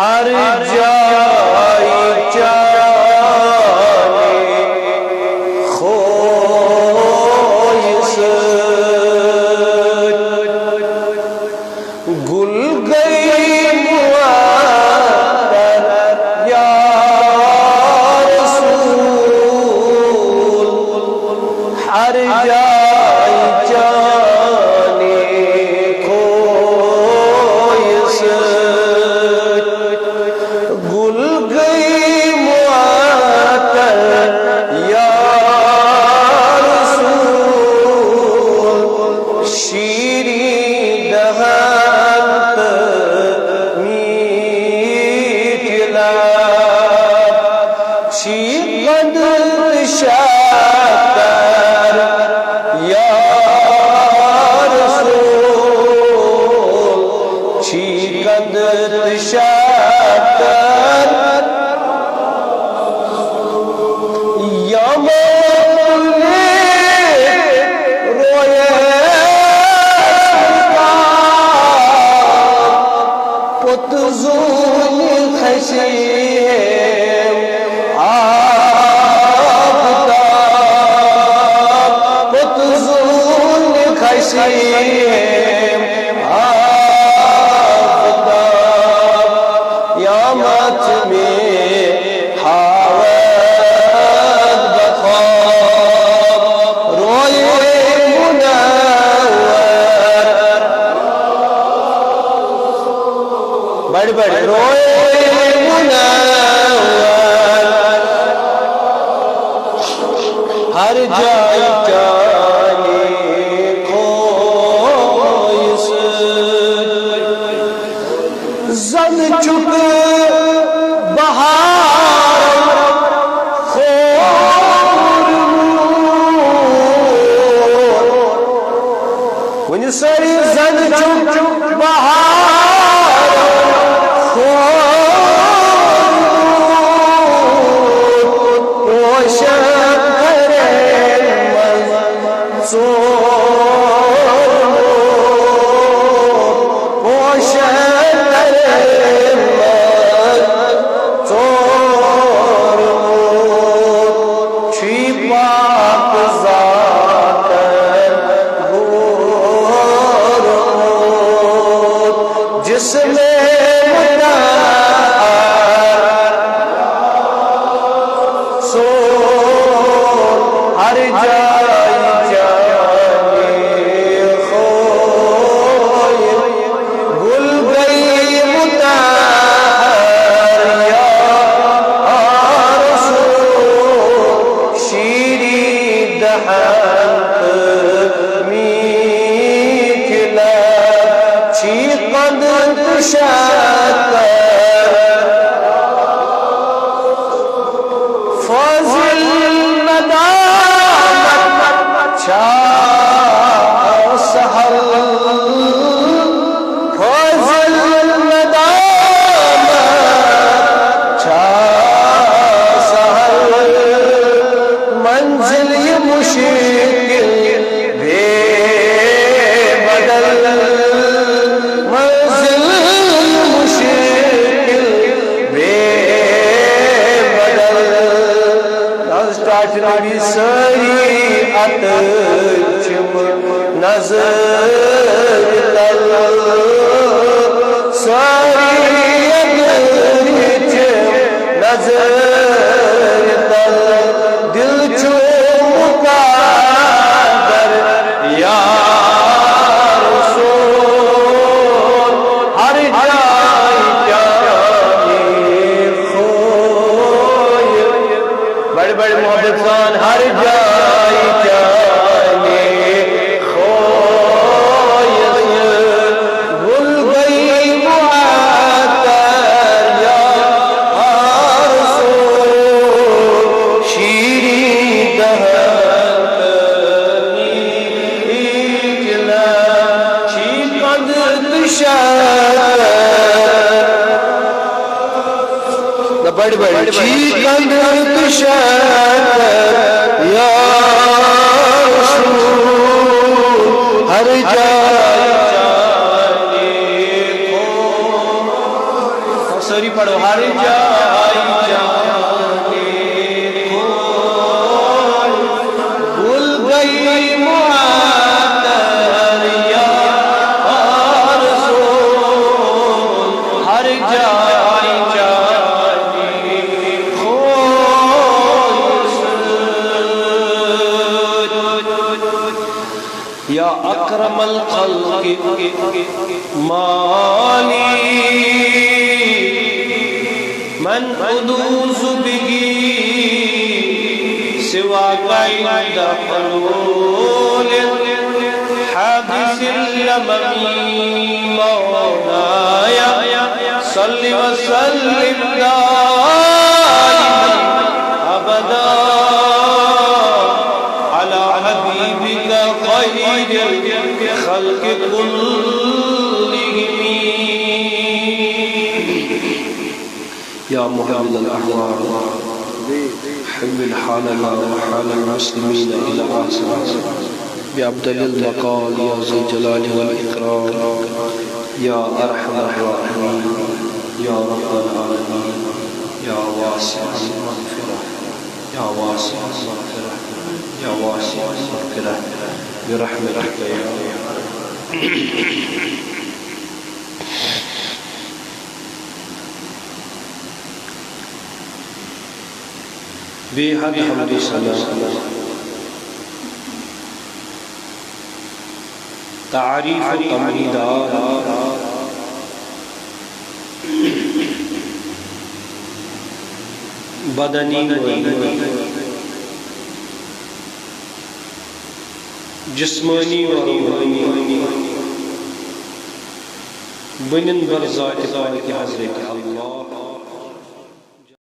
ہر جائی چاہے خوئی سے گل گئی معطر یا رسول ہر جائی چاہے خوئی سے گل گئی معطر یا رسول شیریں دہن میٹھ لب شیقد شکر یا رسول شیقد شکر یا مولی روئے پت زول خشیم آفتاب پت زول خشیم آفتاب قیامت میں حاوت بخواب روئے منور بڑی بڑی روئے منور ہر جائی چاہے کوئی سے زن چک بہار خور ونی ساری زن چک بہار خور روشن کرے منصور روشن کرے چھی پاک ذات غور جس میں سو ہر جائی چاہے خوئی گل گئی مطہر یا رسول شیریں دہن میٹھ لب چیقد شکر فضل ندامت چاہ سہل فضل ندامت چاہ سہل منزل یہ مشکل بے بدل منزل مشکل بے بدل نبی سریعت چم نظر تل سریعت چم نظر تل دل چو مقادر یا رسول ہر جائی چاہے خوئی بڑے بڑے محبت خان ہر جائی چاہے خوئی گل گئی معطر یا رسول شیریں دہن میٹھ لب چیقد شکر بڑی بڑی چیقد شکر یا رسول ہر جائی چاہے سری پڑھو ہر جائے جانے بھول گئی معطر یا رسول ہر جائے جانے یا اکرم الخلق مالی من ادوز بگی سواک عند حلول حابس اللممی مولایا صلی وسلم دائما ابدا على حبيبك خير الخلق كلهم يا محمد الأحوال حول حالنا وحال المسلمين إلى عاصمة بأبدل المقال يا ذي الجلال والإكرام يا أرحم الراحمين يا رب العالمين يا واسع المغفرة يا واسع المغفرة يا واسع المغفرة برحمتك يا بے حد حمد ثنا تعریف و تمجیدات بدنی و جسمانی و روحانی بنن بر ذات پاک حضرت اللہ